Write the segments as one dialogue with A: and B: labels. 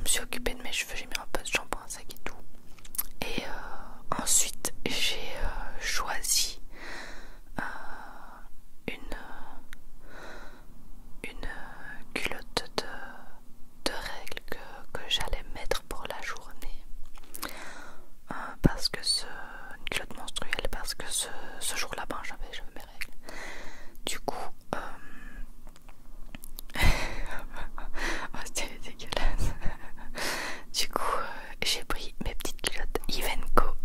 A: suis occupée de mes cheveux, j'ai mis un peu de shampoing sec et tout. Et ensuite j'ai choisi une culotte de règles que j'allais mettre pour la journée. Parce que une culotte menstruelle, parce que ce jour-là, ben, j'avais mes règles. Du coup, oh, c'était dégueulasse. Du coup, j'ai pris mes petites culottes Ivenco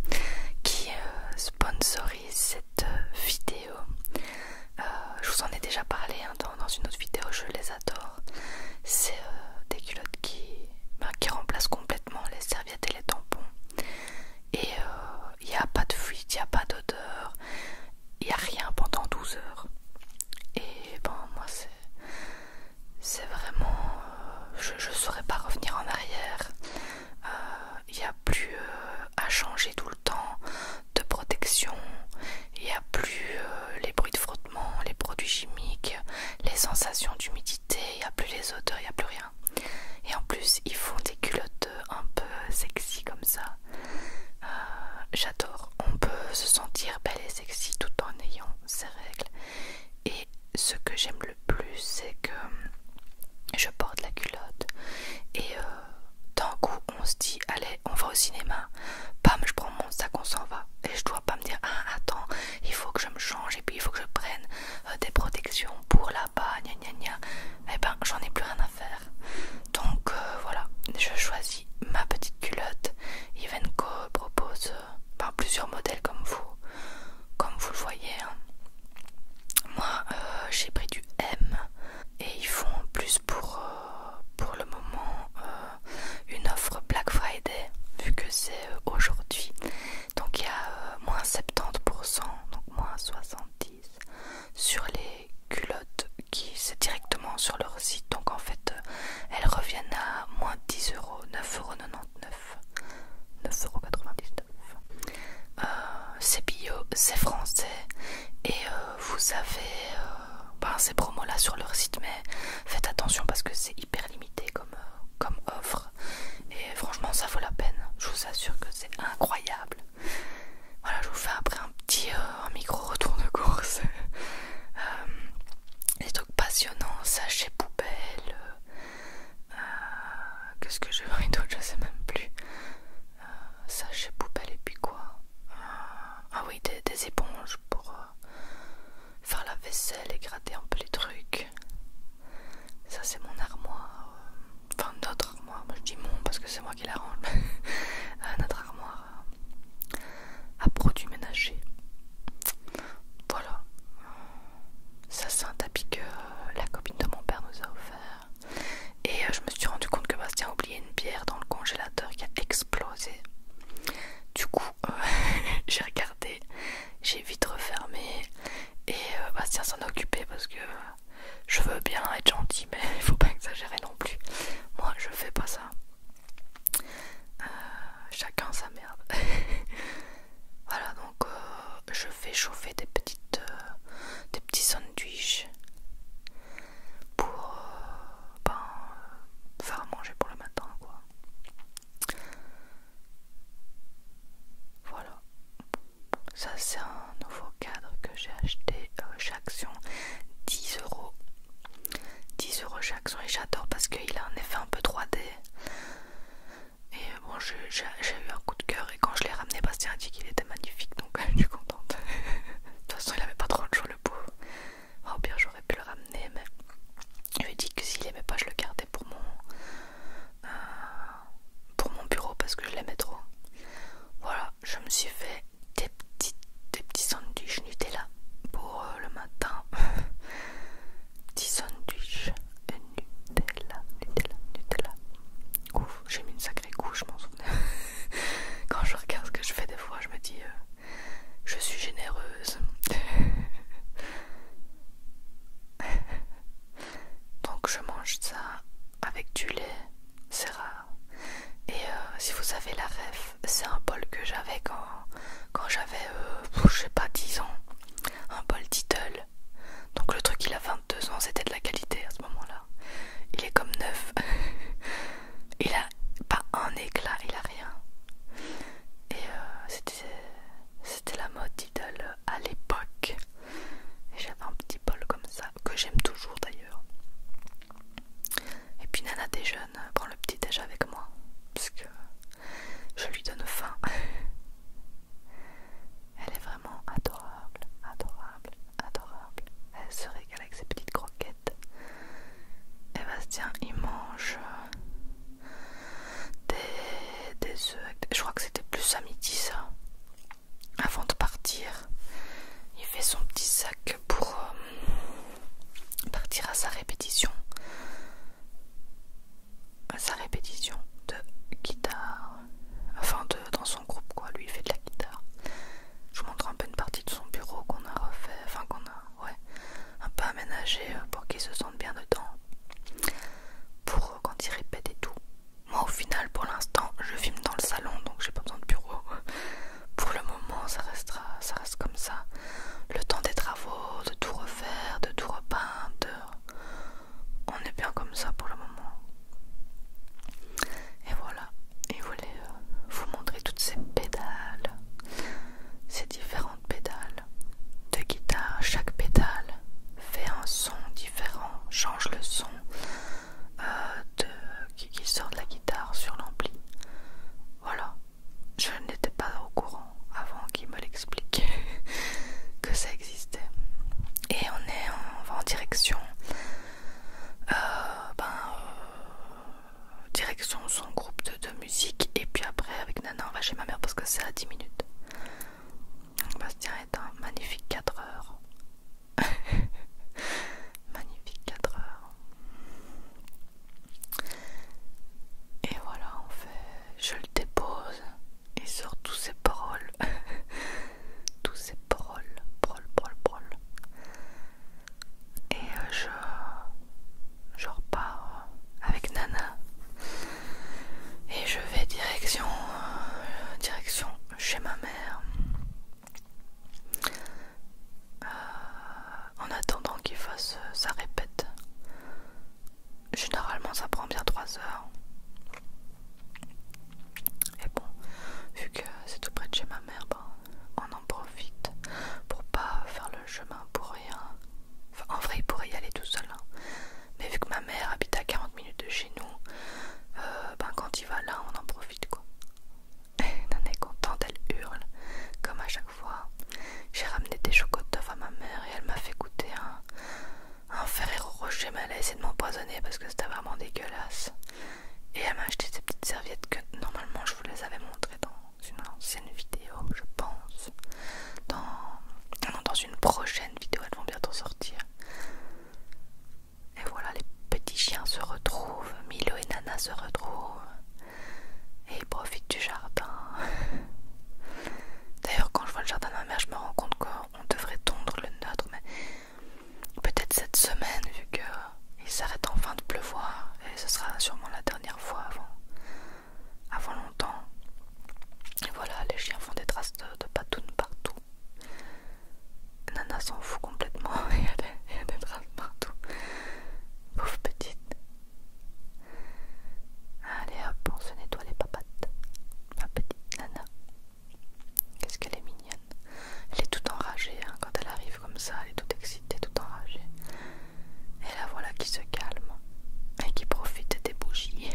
A: qui sponsorise cette vidéo. Je vous en ai déjà parlé hein, dans une autre vidéo, je les adore. C'est des culottes qui remplacent complètement les serviettes et les tampons. Et il n'y a pas de fluide, il n'y a pas d'odeur, il n'y a rien pendant 12 heures. Et bon, moi c'est vraiment... je ne saurais pas revenir en arrière. Il n'y a plus à changer tout le temps de protection. Il n'y a plus les bruits de frottement, les produits chimiques, les sensations d'humidité, il n'y a plus les odeurs, il n'y a plus rien. Et en plus, ils font des culottes un peu sexy comme ça. J'adore. On peut se sentir belle et sexy tout en ayant ses règles. Et ce que j'aime le plus, c'est que je porte la culotte et d'un coup on se dit allez on va au cinéma, bam je prends mon sac, on s'en va et je dois pas me dire ah attends il faut que je me change et puis il faut que je prenne des protections pour là-bas gna gna gna. Et ben j'en ai plus rien à faire, donc voilà, je choisis ma petite culotte. Ivenco propose plusieurs modèles comme vous le voyez hein. Moi j'ai pris du M et ils font en plus pour le moment une offre Black Friday vu que c'est aujourd'hui, donc il y a moins 70%, donc moins 70% sur les culottes qui c'est directement sur leur site, donc en fait elles reviennent à moins 10 euros, 9,99 €, 9,99 €. C'est bio, c'est français et vous avez ces promos là sur leur site, mais faites attention parce que c'est hyper limité comme offre et franchement ça vaut la peine, je vous assure que c'est incroyable. Voilà, je vous fais après un petit un micro retour de course. Des trucs passionnants, sachets poubelle, qu'est-ce que j'ai pris d'autre, je sais même plus. Sachet poubelle et puis quoi, ah oui, des éponges pour faire la vaisselle et gratter un peu les trucs. Ça c'est mon armoire, enfin notre armoire, moi je dis mon parce que c'est moi qui la range. Notre armoire à produits ménagers. Voilà, ça c'est un tapis que la copine de mon père nous a offert. Et je me suis rendu compte que Bastien a oublié une bière dans le congélateur qui a explosé. Du coup j'ai regardé, j'ai vite refermé et Bastien s'en a occupé parce que je veux bien être gentil mais il faut pas exagérer non plus. Moi je fais pas ça. Chacun sa merde. Voilà, donc je fais chauffer des petits sandwichs pour faire à manger pour le matin quoi. Voilà, ça c'est un nouveau cadre que j'ai acheté chez Action, 10 €. 10 € chez Action et j'adore parce qu'il a un effet un peu 3D. Et bon, j'ai eu un coup de cœur et quand je l'ai ramené, Bastien a dit qu'il était magnifique, donc je suis contente. De toute façon, il avait pas trop le choix le pauvre. Au pire, j'aurais pu le ramener, mais je lui ai dit que s'il aimait pas, je le gardais pour mon bureau parce que je l'aimais trop. Voilà, je me suis fait des petits sandwichs Nutella pour le matin. Petits sandwichs Nutella. Ouf, j'ai mis une sacrée couche, je m'en souvenais. déjeune, prend le petit déj avec moi parce que je lui donne faim. Elle est vraiment adorable, adorable, adorable. Elle se régale avec ses petites croquettes. Et Bastien, il mange des œufs. Je crois que c'était plus à midi ça. Avant de partir, il fait son petit sac pour partir à sa répétition. De guitare. Enfin, dans son groupe, quoi. Lui, il fait de la guitare. Je vous montre un peu une partie de son bureau qu'on a refait. Enfin, qu'on a, ouais, un peu aménagé pour qu'il se sente bien dedans. Pour quand il répète et tout. Moi, au final, pour l'instant, je filme dans le salon, donc j'ai pas besoin de bureau. Pour le moment, ça reste comme ça. Le temps des travaux, de tout refaire, de tout repeindre. On est bien comme ça pour le moment. Et voilà, il voulait vous montrer toutes ces pédales, ces différentes pédales de guitare. Chaque pédale fait un son différent, change le son qui sort de la guitare sur l'ampli. Voilà, je n'étais pas au courant avant qu'il me l'explique que ça existait. Et on va en direction direction son groupe de musique, et puis après avec Nana on va chez ma mère parce que c'est à 10 minutes. Bastien est un magnifique 4 heures. Magnifique 4 heures. Et voilà, je le dépose, il sort tous ses paroles. Tous ses paroles, paroles. Et je repars avec Nana. Et je vais direction chez ma mère. En attendant qu'il fasse sa répète. Généralement ça prend bien 3 heures. Et bon, vu que c'est tout près de chez ma mère, on en profite pour pas faire le chemin pour rien. Enfin, en vrai il pourrait y aller tout seul, hein. Mais vu que ma mère habite à 40 minutes de chez nous, quand il va là on en profite, quoi. Nana est contente, elle hurle comme à chaque fois. J'ai ramené des chocotoffs à ma mère et elle m'a fait goûter un Ferrero Rocher, mais elle a essayé de m'empoisonner parce que c'était vraiment dégueulasse. Et elle m'a acheté ces petites serviettes que normalement je vous les avais montrées dans une ancienne vidéo, je pense. Dans une prochaine vidéo, elles vont bientôt sortir. Et voilà, les petits chiens se retrouvent, Milo et Nana se retrouvent et ils profitent du jardin. D'ailleurs, quand je vois le jardin de ma mère, je me rends compte qu'on devrait tondre le nôtre, mais peut-être cette semaine, vu qu'il s'arrête enfin de pleuvoir, et ce sera sûrement la dernière fois avant longtemps. Et voilà, les chiens font des traces de patounes partout. Nana s'en fout complètement, il y a des traces partout. Pauvre petite. Allez hop, on se nettoie les papates. Ma petite Nana. Qu'est-ce qu'elle est mignonne. Elle est toute enragée, hein, quand elle arrive comme ça, elle est toute excitée, toute enragée. Et la voilà qui se calme et qui profite des bougies.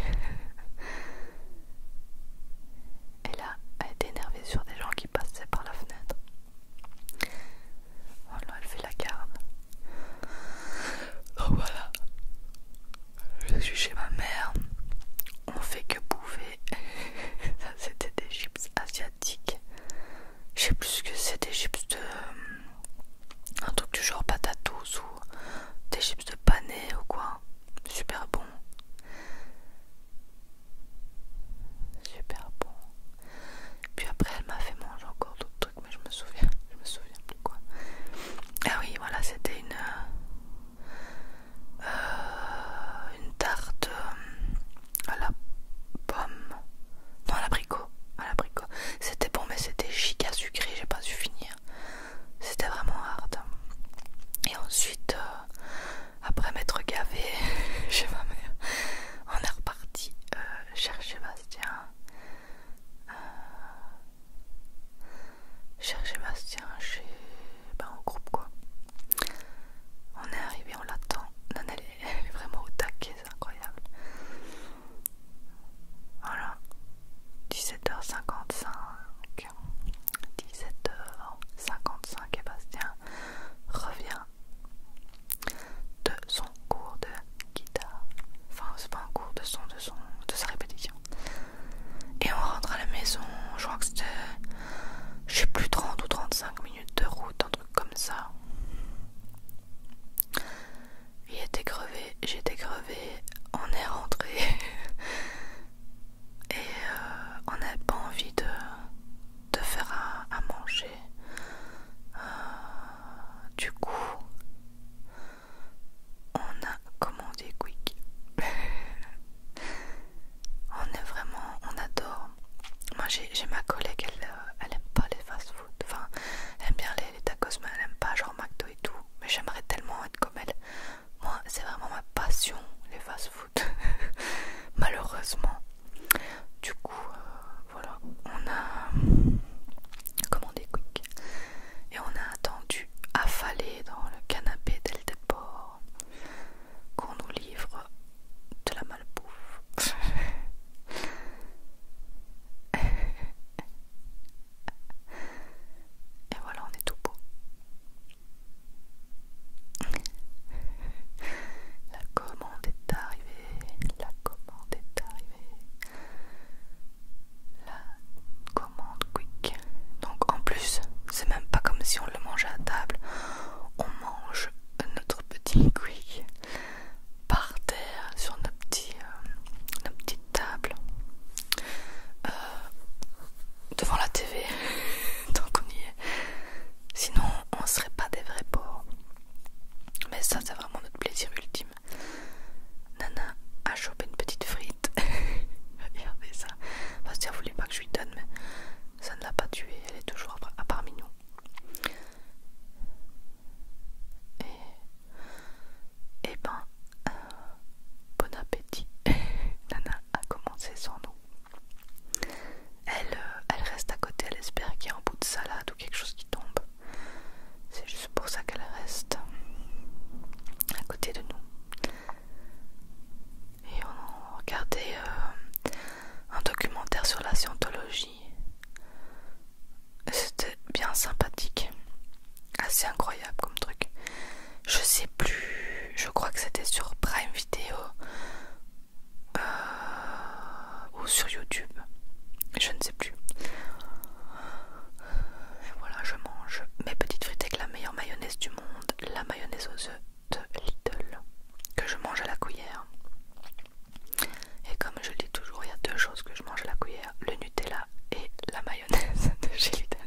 A: Et là, elle est énervée sur des gens qui passaient par la fenêtre. Voilà, elle fait la garde. Donc voilà, je suis chez ma mère. On fait que bouffer. Ça, c'était des chips asiatiques. Je sais plus ce que c'est, des chips de un truc du genre patatos ou des chips de pané ou quoi. Super bon. Super bon. Puis après elle m'a fait manger encore d'autres trucs, mais je me souviens plus quoi. Ah oui, voilà, c'était une tarte chopé une petite frite. Regardez ça. Bastien voulait pas que je lui donne, mais ça ne l'a pas tuée. Elle est toujours parmi nous. Et ben, bon appétit. Nana a commencé sans nous. Elle reste à côté, elle espère qu'il y a un bout de salade ou quelque chose qui tombe. C'est juste pour ça qu'elle reste à côté de nous. Et on regardait un documentaire sur la scientologie. C'était bien sympathique. Assez incroyable comme truc. Je sais plus, je crois que c'était sur Prime Video ou sur YouTube. Je ne sais plus. Et voilà, je mange mes petites frites avec la meilleure mayonnaise du monde, la mayonnaise aux œufs de Lidl, que je mange à la cuillère. Et comme je le dis toujours, il y a deux choses que je mange à la cuillère, le Nutella et la mayonnaise de chez Lidl.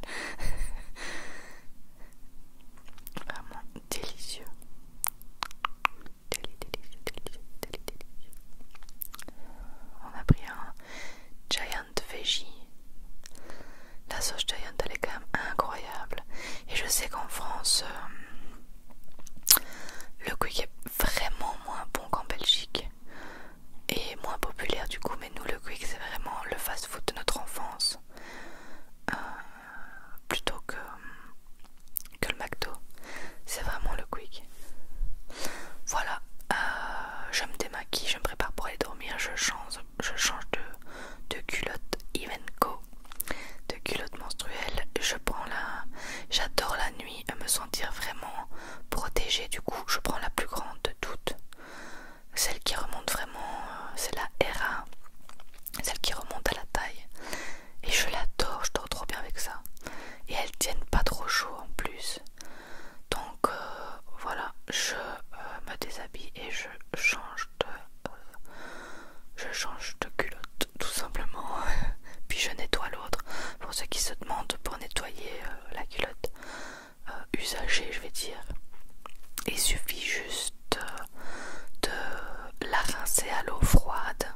A: Vraiment délicieux. Délicieux. On a pris un Giant Veggie. La sauce Giant, elle est quand même incroyable. Et je sais qu'en France, le quick est vraiment moins bon qu'en Belgique. Et moins populaire du coup. Mais nous, le quick, c'est vraiment le fast-food de notre enfance. Plutôt que le McDo. C'est vraiment le quick. Voilà. Je me démaquille, je me prépare pour aller dormir. Je change de culotte Ivenco, de culotte menstruelle. J'adore la nuit, me sentir vraiment protégée. Du coup, je prends la plus grande de toutes, celle qui remonte vraiment, c'est la RA, celle qui remonte à la taille. Et je l'adore, je dors trop bien avec ça. Et elles tiennent pas trop chaud en plus. Donc voilà, je me déshabille et je change de culotte tout simplement. Puis je nettoie l'autre. Pour ceux qui se demandent, pour nettoyer la culotte usagée, je vais dire, il suffit juste de la rincer à l'eau froide.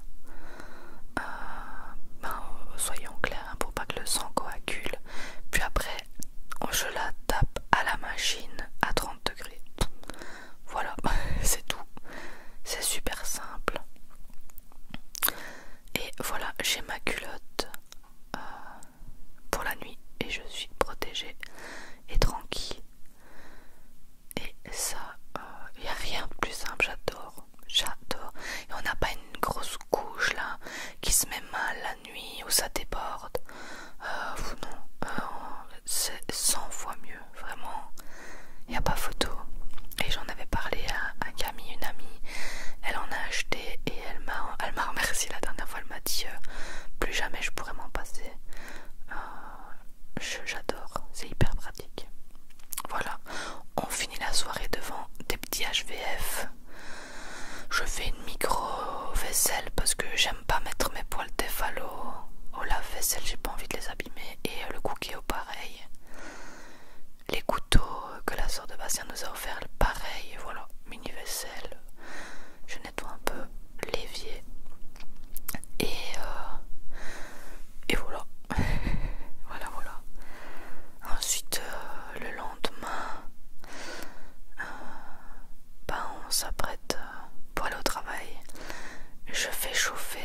A: Soyons clairs, hein, pour pas que le sang coagule. Puis après, je la tape à la machine à 30 degrés. Voilà, c'est tout. C'est super simple. Et voilà, j'ai ma culotte pour la nuit et je suis protégée et tranquille. Et ça, il n'y a rien de plus simple, j'adore. Et on n'a pas une grosse couche là qui se met mal la nuit ou ça déborde. Non, c'est 100 fois mieux, vraiment. Il n'y a pas photo. Et j'en avais parlé à Camille, une amie. Elle en a acheté et elle m'a remercié la dernière fois. Elle m'a dit plus jamais je pourrais m'en passer. J'adore, c'est hyper pratique. Voilà, on finit la soirée devant des petits HVF. Je fais une micro-vaisselle parce que j'aime pas mettre mes poils Tefalo au lave-vaisselle, j'ai pas envie de les abîmer. Et le cookie au pareil. Les couteaux que la sœur de Bastien nous a offert, pareil, voilà, mini-vaisselle. Je nettoie un peu l'évier. Et voilà. voilà. Ensuite, le lendemain, on s'apprête pour aller au travail. Je fais chauffer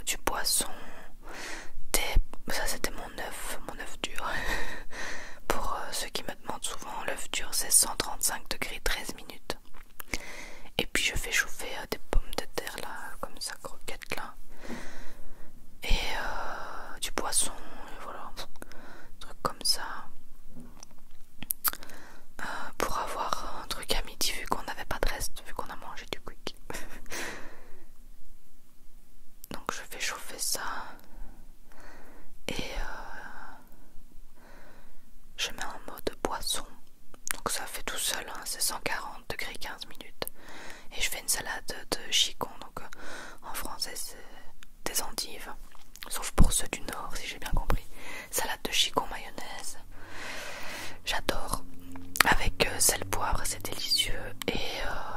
A: du poisson, ça c'était mon œuf dur. Pour ceux qui me demandent souvent, l'œuf dur c'est 135 degrés 13 minutes. Et puis je fais chauffer des pommes de terre là, comme ça, croquettes là. Et du poisson, et voilà, truc comme ça. Pour avoir un truc à midi vu qu'on n'avait pas de reste, vu qu'on a mangé du quick. Donc je fais chauffer ça. Et je mets en mode poisson. Donc ça fait tout seul, hein, c'est 140 degrés 15 minutes. Et je fais une salade de chicon. Donc en français c'est des endives. Sauf pour ceux du nord si j'ai bien compris. Salade de chicon mayonnaise. J'adore. Avec sel poivre, c'est délicieux. Et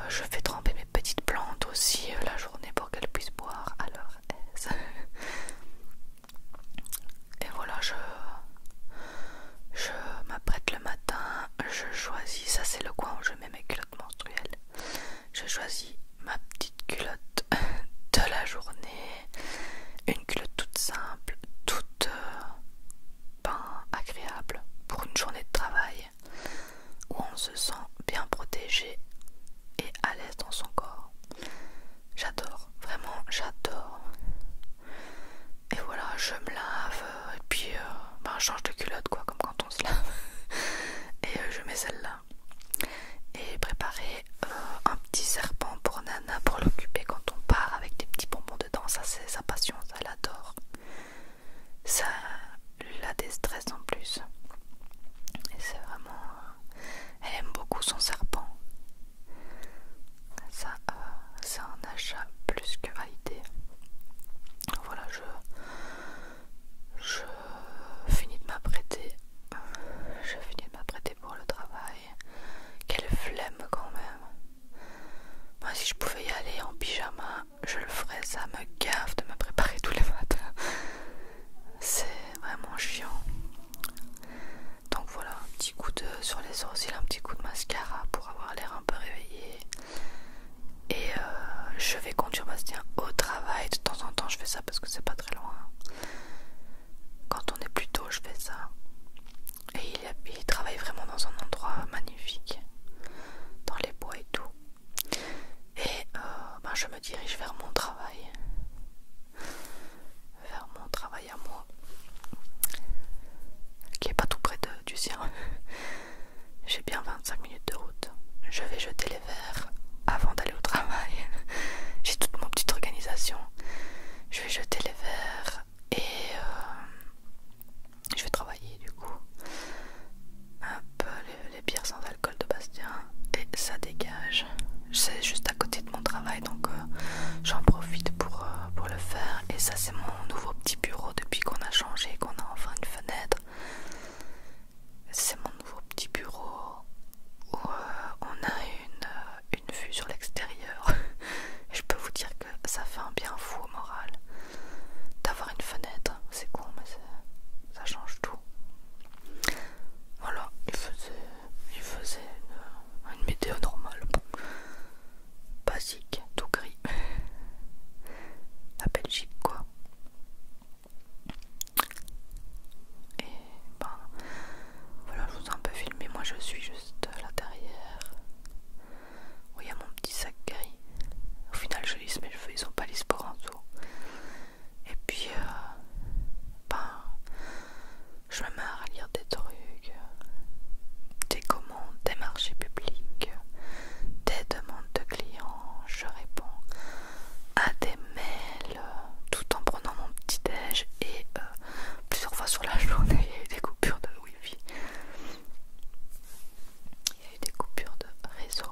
A: je fais tremper mes petites plantes aussi la journée pour qu'elles puissent j'adore. Et voilà, je me lave et puis je change de culotte quoi, comme quand on se lave. Et je mets celle-là. Et préparer un petit serpent pour Nana pour l'occuper quand on part avec des petits bonbons dedans. Ça c'est sa passion, ça elle adore. Ça la déstresse en plus. Et c'est vraiment... elle aime beaucoup son serpent. Ça c'est un achat plus que validé. Voilà, je finis de m'apprêter. Je finis de m'apprêter pour le travail. Quelle flemme quand même. Moi si je pouvais y aller en pyjama, je le ferais. Ça me gave de me préparer tous les matins. C'est vraiment chiant. Donc voilà, un petit coup de sur les sourcils, un petit coup de mascara pour avoir l'air un peu réveillé. Et je vais conduire Bastien au travail. De temps en temps je fais ça parce que c'est pas très loin. Quand on est plus tôt je fais ça. Et il travaille vraiment dans un endroit magnifique, dans les bois et tout. Et je me dirige vers mon travail. Vers mon travail à moi. Qui est pas tout près du sien. J'ai bien 25 minutes de route. Je vais jeter les verres avant d'aller au travail. J'ai toute mon petite organisation. Je vais jeter les verres et je vais travailler du coup. Un peu les bières sans alcool de Bastien et ça dégage. C'est juste à côté de mon travail donc j'en profite pour le faire. Et ça c'est mon nouveau petit bureau depuis qu'on a changé, qu'on a enfin une fenêtre. C'est mon nouveau petit bureau où on a une vue sur l'extérieur. Et je peux vous dire que ça fait un bien fou au moral d'avoir une fenêtre. C'est con mais ça change tout. Voilà, il faisait une météo normale. Basique, tout gris. La Belgique quoi. Et voilà, je vous ai un peu filmé. Moi je suis juste là derrière. Où il y a mon petit sac gris. Au final je lisse mes cheveux, ils sont pas lisses pour en dessous. Et puis je me mets à lire des trucs, des commandes, des marchés publics, des demandes de clients. Je réponds à des mails tout en prenant mon petit déj. Et plusieurs fois sur la journée il y a eu des coupures de wifi. Il y a eu des coupures de réseau.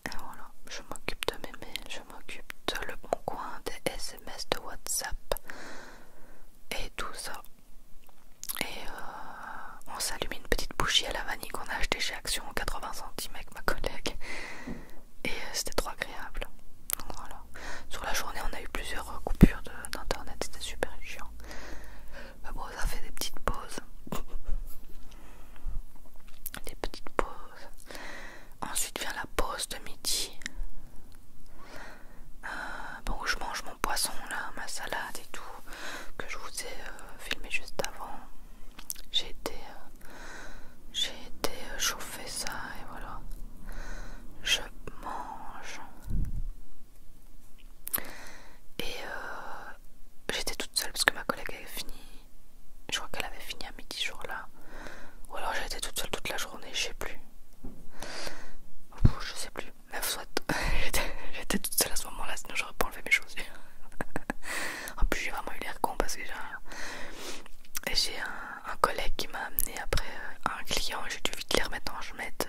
A: Et voilà, je m'occupe de mes mails, je m'occupe de Le Bon Coin, des SMS, de WhatsApp et tout ça. Et on s'allume une petite bougie à la vanille qu'on a acheté chez Action 80 centimes avec ma collègue. Et c'était trop agréable. Donc voilà. Sur la journée on a eu plusieurs coupures d'internet, c'était super chiant. Mais bon, ça fait des petites pauses. Des petites pauses. Ensuite vient la pause de midi. Où je mange mon poisson là, ma salade et tout, que je vous ai filmé juste avant. J'ai été chauffer ça et voilà. Je mange. Et j'étais toute seule parce que ma collègue avait fini. Je crois qu'elle avait fini à midi ce jour-là. Ou alors j'étais toute seule toute la journée, je sais plus. Je sais plus. Mais soit j'étais toute seule à ce moment-là, sinon j'aurais pas enlevé mes chaussures. En plus j'ai vraiment eu l'air con parce que j'ai un collègue qui m'a amené après un client et j'ai dû vite les remettre en chemette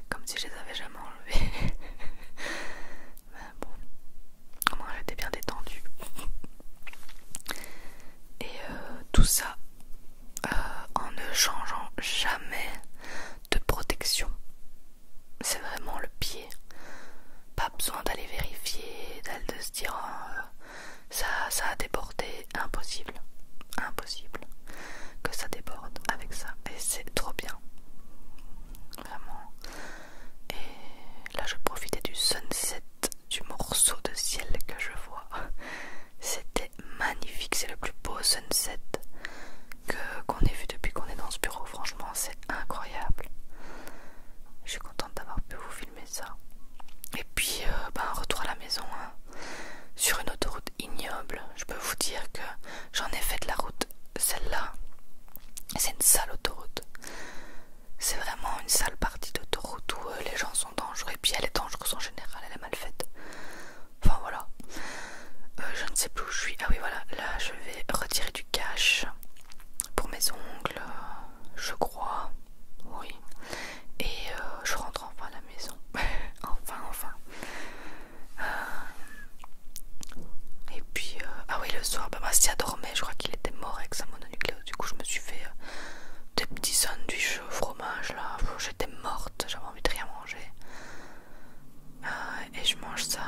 A: comme si je les avais jamais enlevés. Mais bon, au moins j'étais bien détendue. Et tout ça en ne changeant jamais de protection. C'est vraiment le pied. Pas besoin d'aller vérifier, de se dire ça a débordé. Impossible que ça déborde avec ça. Et c'est trop bien. Vraiment. Et là je profitais du sunset, du morceau de ciel que je vois. C'était magnifique, c'est le plus beau sunset le soir, Bastia dormait, je crois qu'il était mort avec sa mononucléose. Du coup je me suis fait des petits sandwichs au fromage là, j'étais morte, j'avais envie de rien manger. Et je mange ça